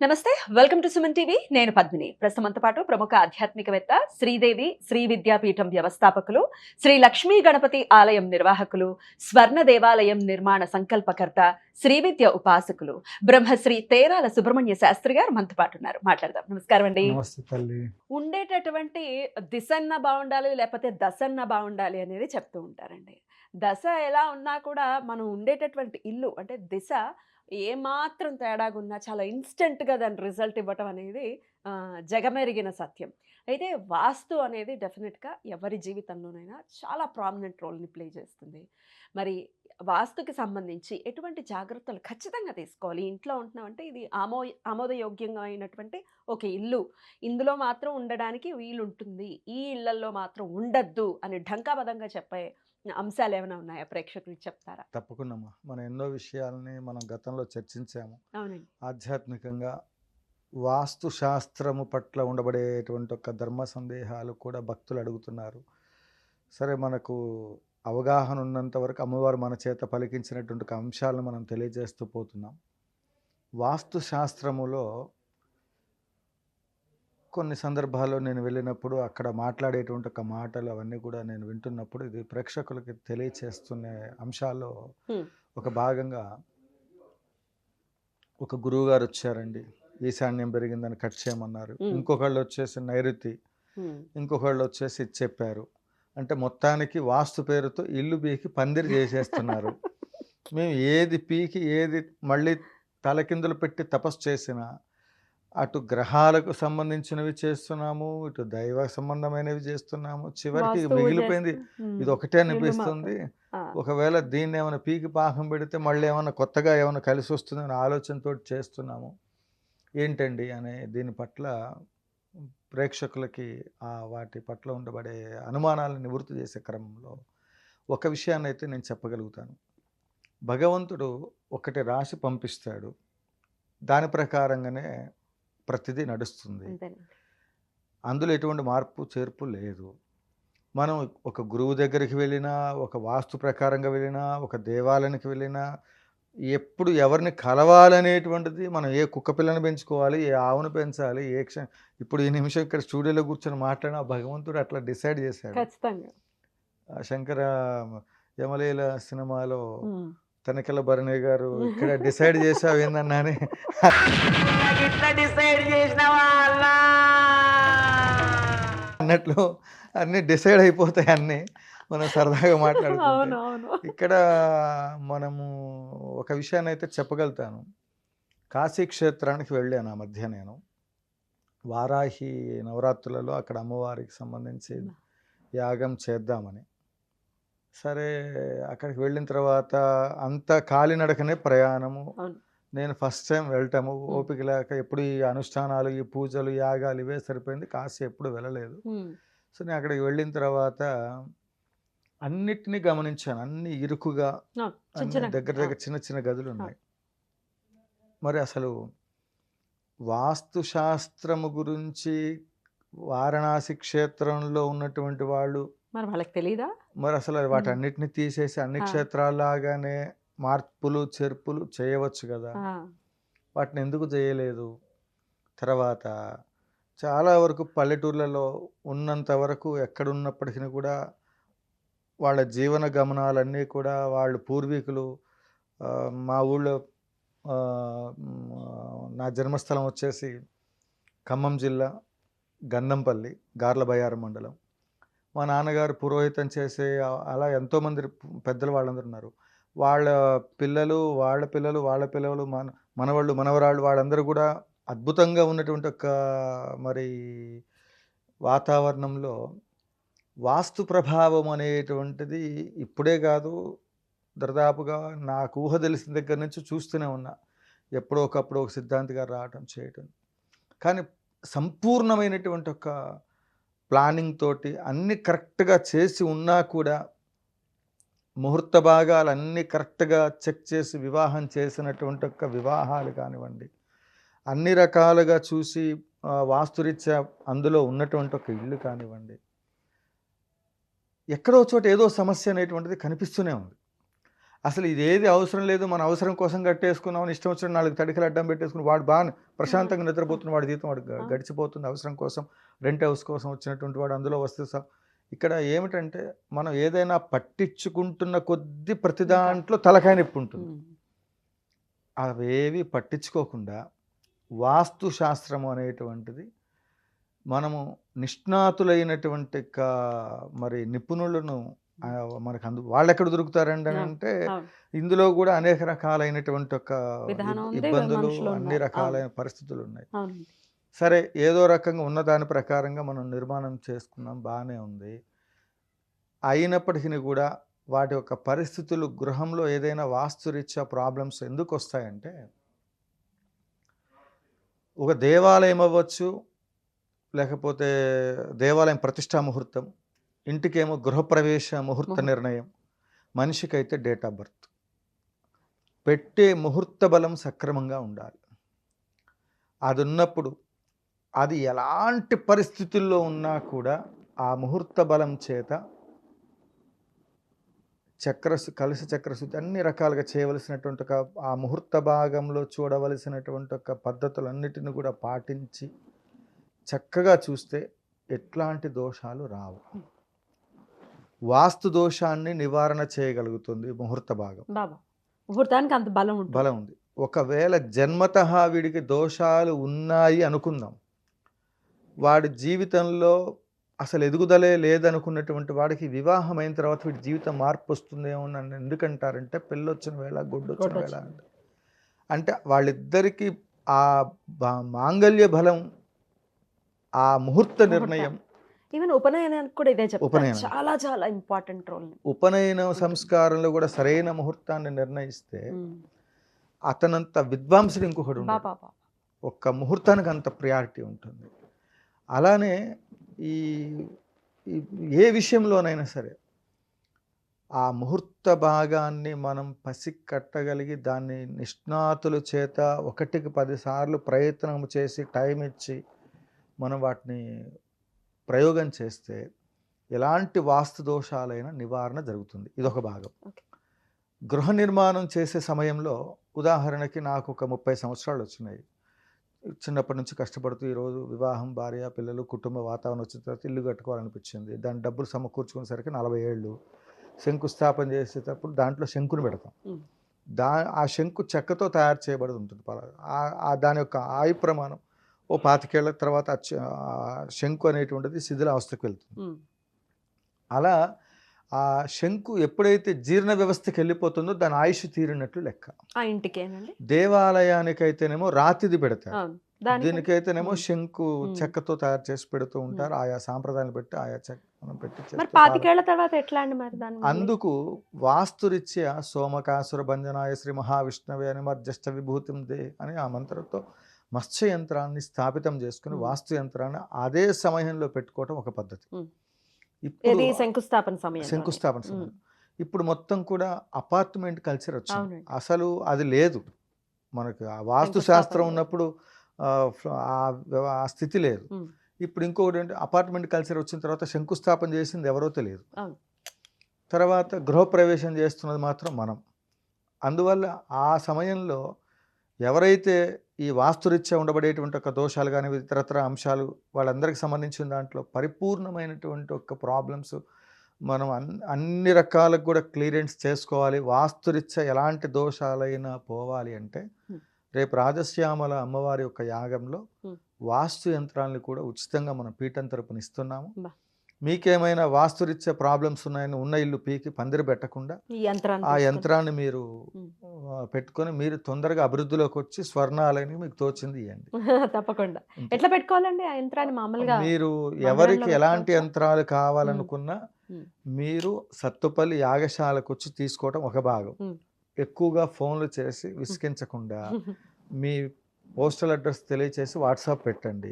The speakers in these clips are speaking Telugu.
నమస్తే, వెల్కమ్ టు సుమన్ టీవీ. నేను పద్మిని. ప్రస్తుతంతో పాటు ప్రముఖ ఆధ్యాత్మికవేత్త, శ్రీదేవి శ్రీ విద్యాపీఠం వ్యవస్థాపకులు, శ్రీ లక్ష్మీ గణపతి ఆలయం నిర్వాహకులు, స్వర్ణ దేవాలయం నిర్మాణ సంకల్పకర్త, శ్రీ విద్య ఉపాసకులు, బ్రహ్మశ్రీ తేరాల సుబ్రహ్మణ్య శాస్త్రి గారు మనతో పాటు ఉన్నారు. మాట్లాడదాం. నమస్కారం అండి. నమస్తే తల్లి. ఉండేటటువంటి దిశన్న బాగుండాలి, లేకపోతే దశన్న బాగుండాలి అనేది చెప్తూ ఉంటారండి. దశ ఎలా ఉన్నా కూడా మనం ఉండేటటువంటి ఇల్లు అంటే దిశ ఏమాత్రం తేడాగున్నా చాలా ఇన్స్టెంట్‌గా దాని రిజల్ట్ ఇవ్వటం అనేది జగమెరిగిన సత్యం. అయితే వాస్తు అనేది డెఫినిట్‌గా ఎవరి జీవితంలోనైనా చాలా ప్రామినెంట్ రోల్‌ని ప్లే చేస్తుంది. మరి వాస్తుకి సంబంధించి ఎటువంటి జాగ్రత్తలు ఖచ్చితంగా తీసుకోవాలి? ఇంట్లో ఉంటున్నామంటే ఇది ఆమోదయోగ్యంగా అయినటువంటి ఒక ఇల్లు. ఇందులో మాత్రం ఉండడానికి వీలుంటుంది. ఈ ఇళ్లల్లో మాత్రం ఉండొద్దు అని ఢంకాబద్ధంగా చెప్పే అంశాలేమైనా ఉన్నాయా? ప్రేక్షకులకి చెప్తారా? తప్పకుండామ్మా. మనం ఎన్నో విషయాలని మనం గతంలో చర్చించాము. అవునండి. ఆధ్యాత్మికంగా వాస్తు శాస్త్రము పట్ల ఉండబడేటువంటి ఒక ధర్మ సందేహాలు కూడా భక్తులు అడుగుతున్నారు. సరే, మనకు అవగాహన ఉన్నంత వరకు అమ్మవారు మన చేత పలికించినటువంటి ఒక అంశాలను మనం తెలియజేస్తూ పోతున్నాం. వాస్తు శాస్త్రములో కొన్ని సందర్భాల్లో నేను వెళ్ళినప్పుడు అక్కడ మాట్లాడేటువంటి ఒక మాటలు అవన్నీ కూడా నేను వింటున్నప్పుడు ఇది ప్రేక్షకులకి తెలియచేస్తున్న అంశాల్లో హ్మ్. ఒక భాగంగా ఒక గురువుగారు వచ్చారండి. ఈశాన్యం పెరిగిందని కట్ చేయమన్నారు. ఇంకొకళ్ళు వచ్చేసి నైరుతి, ఇంకొకళ్ళు వచ్చేసి ఇది చెప్పారు. అంటే మొత్తానికి వాస్తు పేరుతో ఇల్లు పీకి పందిరి చేసేస్తున్నారు. మేము ఏది పీకి ఏది మళ్ళీ తలకిందులు పెట్టి తపస్సు చేసినా అటు గ్రహాలకు సంబంధించినవి చేస్తున్నాము, ఇటు దైవ సంబంధమైనవి చేస్తున్నాము. చివరికి మిగిలిపోయింది ఇది ఒకటే అనిపిస్తుంది. ఒకవేళ దీన్ని ఏమైనా పీకి పాకం పెడితే మళ్ళీ ఏమైనా కొత్తగా ఏమైనా కలిసి వస్తుందని ఆలోచనతో చేస్తున్నాము. ఏంటండి అనే దీని పట్ల ప్రేక్షకులకి వాటి పట్ల ఉండబడే అనుమానాలను నివృత్తి చేసే క్రమంలో ఒక విషయాన్ని అయితే నేను చెప్పగలుగుతాను. భగవంతుడు ఒకటి రాసి పంపిస్తాడు, దాని ప్రకారంగానే ప్రతిదీ నడుస్తుంది. అందులో ఎటువంటి మార్పు చేర్పు లేదు. మనం ఒక గురువు దగ్గరికి వెళ్ళినా, ఒక వాస్తు ప్రకారంగా వెళ్ళినా, ఒక దేవాలయానికి వెళ్ళినా, ఎప్పుడు ఎవరిని కలవాలనేటువంటిది మనం ఏ కుక్క పిల్లని పెంచుకోవాలి, ఏ ఆవును పెంచాలి, ఇప్పుడు ఈ నిమిషం ఇక్కడ స్టూడియోలో కూర్చొని మాట్లాడిన భగవంతుడు అట్లా డిసైడ్ చేశాడు. ఖచ్చితంగా. శంకర యమలీల సినిమాలో తనికెళ్ళ భరణి గారు ఇక్కడ డిసైడ్ చేసావు ఏందన్నా అని అన్నట్లు అన్నీ డిసైడ్ అయిపోతాయి. అన్నీ మనం సరదాగా మాట్లాడుకుంటే ఇక్కడ మనము ఒక విషయాన్ని అయితే చెప్పగలుగుతాను. కాశీ క్షేత్రానికి వెళ్ళాను ఆ మధ్య నేను. వారాహి నవరాత్రులలో అక్కడ అమ్మవారికి సంబంధించి యాగం చేద్దామని. సరే, అక్కడికి వెళ్ళిన తర్వాత అంత కాలినడకనే ప్రయాణము. నేను ఫస్ట్ టైం వెళ్ళటము, ఓపిక లేక ఎప్పుడు ఈ అనుష్ఠానాలు, ఈ పూజలు, యాగాలు ఇవే సరిపోయింది. కాశీ ఎప్పుడు వెళ్ళలేదు. సో నేను అక్కడికి వెళ్ళిన తర్వాత అన్నిటినీ గమనించాను. అన్ని ఇరుకుగా దగ్గర దగ్గర చిన్న చిన్న గదులు ఉన్నాయి. మరి అసలు వాస్తు శాస్త్రము గురించి వారణాసి క్షేత్రంలో ఉన్నటువంటి వాళ్ళు మరి వాళ్ళకి తెలీదా? మరి అసలు వాటన్నిటిని తీసేసి అన్ని క్షేత్రాల్లాగానే మార్పులు చేర్పులు చేయవచ్చు కదా, వాటిని ఎందుకు చేయలేదు? తర్వాత చాలా వరకు పల్లెటూర్లలో ఉన్నంత వరకు ఎక్కడున్నప్పటికీ కూడా వాళ్ళ జీవన గమనాలన్నీ కూడా వాళ్ళు పూర్వీకులు, మా ఊళ్ళో నా జన్మస్థలం వచ్చేసి ఖమ్మం జిల్లా గంధంపల్లి, గార్లబయ్యారం మండలం. మా నాన్నగారు పురోహితం చేసే అలా ఎంతోమంది పెద్దలు వాళ్ళందరూ ఉన్నారు. వాళ్ళ పిల్లలు, వాళ్ళ పిల్లలు, వాళ్ళ పిల్లలు, మనవాళ్ళు, మనవరాళ్ళు, వాళ్ళందరూ కూడా అద్భుతంగా ఉన్నటువంటి ఒక మరి వాతావరణంలో వాస్తు ప్రభావం అనేటువంటిది ఇప్పుడే కాదు, దాదాపుగా నాకు ఊహ తెలిసిన దగ్గర నుంచి చూస్తూనే ఉన్నా. ఎప్పుడో ఒకప్పుడు ఒక సిద్ధాంతి గారు రావటం చేయటం, కానీ సంపూర్ణమైనటువంటి ఒక ప్లానింగ్ తోటి అన్నీ కరెక్ట్గా చేసి ఉన్నా కూడా ముహూర్త భాగాలు అన్నీ కరెక్ట్గా చెక్ చేసి వివాహం చేసినటువంటి ఒక వివాహాలు కానివ్వండి, అన్ని రకాలుగా చూసి వాస్తురీత్యా అందులో ఉన్నటువంటి ఒక ఇల్లు కానివ్వండి, ఎక్కడో చోట ఏదో సమస్య అనేటువంటిది కనిపిస్తూనే ఉంది. అసలు ఇదేది అవసరం లేదు, మన అవసరం కోసం కట్టేసుకున్నాం, ఇష్టం వచ్చిన 4 తడికలు అడ్డం పెట్టేసుకుని వాడు బాగా ప్రశాంతంగా నిద్రపోతున్న వాడి జీవితం వాడు గడిచిపోతుంది. అవసరం కోసం రెంట్ హౌస్ కోసం వచ్చినటువంటి వాడు అందులో వస్తే ఇక్కడ ఏమిటంటే మనం ఏదైనా పట్టించుకుంటున్న కొద్ది ప్రతి దాంట్లో తలకాయ నొప్పి ఉంటుంది. అవేవి పట్టించుకోకుండా వాస్తు శాస్త్రము అనేటువంటిది మనము నిష్ణాతులైనటువంటి మరి నిపుణులను మనకు వాళ్ళు ఎక్కడ దొరుకుతారండి అని అంటే ఇందులో కూడా అనేక రకాలైనటువంటి ఇబ్బందులు, అన్ని రకాలైన పరిస్థితులు ఉన్నాయి. సరే, ఏదో రకంగా ఉన్న దాని ప్రకారంగా మనం నిర్మాణం చేసుకున్నాం, బాగానే ఉంది. అయినప్పటికీ కూడా వాటి యొక్క పరిస్థితులు గృహంలో ఏదైనా వాస్తురీత్యా ప్రాబ్లమ్స్ ఎందుకు వస్తాయంటే, ఒక దేవాలయం అవ్వచ్చు, లేకపోతే దేవాలయం ప్రతిష్టా ముహూర్తం, ఇంటికేమో గృహప్రవేశ ముహూర్త నిర్ణయం, మనిషికైతే డేట్ ఆఫ్ బర్త్, పెట్టే ముహూర్త బలం సక్రమంగా ఉండాలి. అది ఉన్నప్పుడు అది ఎలాంటి పరిస్థితుల్లో ఉన్నా కూడా ఆ ముహూర్త బలం చేత కలిసి చక్రశుద్ధి అన్ని రకాలుగా చేయవలసినటువంటి ఆ ముహూర్త భాగంలో చూడవలసినటువంటి ఒక పద్ధతులన్నిటిని కూడా పాటించి చక్కగా చూస్తే ఎట్లాంటి దోషాలు రావు. వాస్తు దోషాన్ని నివారణ చేయగలుగుతుంది ముహూర్త భాగం. ముహూర్తానికి అంత బలం ఉంది. ఒకవేళ జన్మతః వీడికి దోషాలు ఉన్నాయి అనుకుందాం, వాడి జీవితంలో అసలు ఎదుగుదలే లేదనుకున్నటువంటి వాడికి వివాహం అయిన తర్వాత వీడి జీవితం మార్పు వస్తుందేమో అని ఎందుకంటారంటే, పెళ్ళొచ్చిన వేళ గుడ్డొచ్చిన వేళ అంటే వాళ్ళిద్దరికీ ఆ మాంగళ్య బలం, ఆ ముహూర్త నిర్ణయం, ఈవెన్ ఉపనయనానికి కూడా ఇదే చెప్తారు, చాలా చాలా ఇంపార్టెంట్ రోల్. ఉపనయన సంస్కారంలో కూడా సరైన ముహూర్తాన్ని నిర్ణయిస్తే అతనంత విద్వాంసుడు ఇంకొకడు ఉండడు. ఒక్క ముహూర్తానికి అంత ప్రియారిటీ ఉంటుంది. అలానే ఏ విషయంలోనైనా సరే ఆ ముహూర్త భాగాన్ని మనం పసికట్టగలిగి దాన్ని నిష్ణాతుల చేత 1కి 10 సార్లు ప్రయత్నం చేసి టైం ఇచ్చి మనం వాటిని ప్రయోగం చేస్తే ఎలాంటి వాస్తు దోషాలైన నివారణ జరుగుతుంది. ఇదొక భాగం. గృహ నిర్మాణం చేసే సమయంలో ఉదాహరణకి నాకు ఒక 30 సంవత్సరాలు వచ్చినాయి. చిన్నప్పటి నుంచి కష్టపడుతూ ఈరోజు వివాహం, భార్య, పిల్లలు, కుటుంబ వాతావరణం వచ్చిన తర్వాత ఇల్లు కట్టుకోవాలనిపించింది. దాని డబ్బులు సమకూర్చుకునేసరికి 40 ఏళ్ళు. శంకుస్థాపన చేసేటప్పుడు దాంట్లో శంకుని పెడతాం. ఆ శంకు చెక్కతో తయారు చేయబడి ఉంటుంది. దాని యొక్క ఆయు ప్రమాణం ఓ 25 ఏళ్ల తర్వాత శంకు అనేటువంటిది శిథిలావస్థకు వెళ్తుంది. అలా ఆ శంకు ఎప్పుడైతే జీర్ణ వ్యవస్థకి వెళ్ళిపోతుందో దాని ఆయుష్ తీరినట్లు లెక్క. ఆ ఇంటికేనండి. దేవాలయానికైతేనేమో రాతిది పెడతారు, దీనికైతేనేమో శంకు చెక్కతో తయారు చేసి పెడుతూ ఉంటారు. ఆయా సాంప్రదాయాలు పెట్టి ఆయా చెక్క మనం పెట్టి 25 ఏళ్ల తర్వాత ఎట్లా అండి మరి దాన్ని? అందుకు వాస్తురీత్యా సోమకాసుర భంజనాయ శ్రీ మహావిష్ణవే అని మధ్యస్థ విభూతిం దే అని ఆ మంత్రంతో మత్స్య యంత్రాన్ని స్థాపితం చేసుకుని వాస్తు యంత్రాన్ని అదే సమయంలో పెట్టుకోవటం ఒక పద్ధతి. ఇప్పుడు శంకుస్థాపన సమయం. ఇప్పుడు మొత్తం కూడా అపార్ట్మెంట్ కల్చర్ వచ్చింది. అసలు అది లేదు మనకు. ఆ వాస్తు శాస్త్రం ఉన్నప్పుడు ఆ స్థితి లేదు. ఇప్పుడు ఇంకొకటి అంటే అపార్ట్మెంట్ కల్చర్ వచ్చిన తర్వాత శంకుస్థాపన చేసింది ఎవరో తెలియదు, తర్వాత గృహప్రవేశం చేస్తున్నది మాత్రం మనం. అందువల్ల ఆ సమయంలో ఎవరైతే ఈ వాస్తురీత్యా ఉండబడేటువంటి ఒక దోషాలు కానీ ఇతరత్ర అంశాలు వాళ్ళందరికీ సంబంధించిన దాంట్లో పరిపూర్ణమైనటువంటి ఒక ప్రాబ్లమ్స్ మనం అన్ని రకాలకు కూడా క్లియరెన్స్ చేసుకోవాలి. వాస్తురీత్యా ఎలాంటి దోషాలైనా పోవాలి అంటే రేపు రాజశ్యామల అమ్మవారి యొక్క యాగంలో వాస్తు యంత్రాలను కూడా ఉచితంగా మనం పీఠం తరపున ఇస్తున్నాము. మీకేమైనా వాస్తురీత్యా ప్రాబ్లమ్స్ ఉన్నాయని ఉన్న ఇల్లు పీకి పందిరి పెట్టకుండా ఆ యంత్రాన్ని మీరు పెట్టుకొని మీరు తొందరగా అభివృద్ధిలోకి వచ్చి స్వర్ణాలని మీకు తోచింది ఇవ్వండి. తప్పకుండా. ఎట్లా పెట్టుకోవాలండి ఆ యంత్రాన్ని? మామూలుగా మీరు ఎవరికి ఎలాంటి యంత్రాలు కావాలనుకున్నా మీరు సత్తుపల్లి యాగశాలకు వచ్చి తీసుకోవడం ఒక భాగం. ఎక్కువగా ఫోన్లు చేసి విసిగించకుండా మీ పోస్టల్ అడ్రస్ తెలియచేసి వాట్సాప్ పెట్టండి.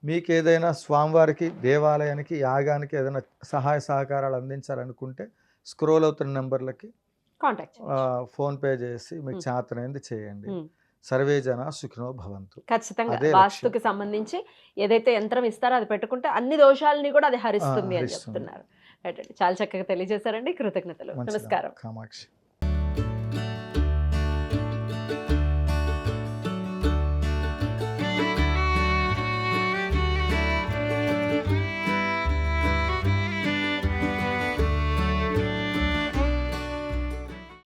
మీకు ఏదైనా స్వామివారికి, దేవాలయానికి, యాగానికి ఏదైనా సహాయ సహకారాలు అందించాలనుకుంటే స్క్రోల్ అవుతున్న నెంబర్లకి ఫోన్పే చేసి మీకు చేతనైంది చేయండి. సర్వే జన సుఖినో భవంతు. ఖచ్చితంగా వాస్తుకి సంబంధించి ఏదైతే యంత్రం ఇస్తారో అది పెట్టుకుంటే అన్ని దోషాలని కూడా అది హరిస్తుంది అని చెప్తున్నారు. చాలా చక్కగా తెలియజేశారండి. కృతజ్ఞతలు. నమస్కారం. కామాక్షి.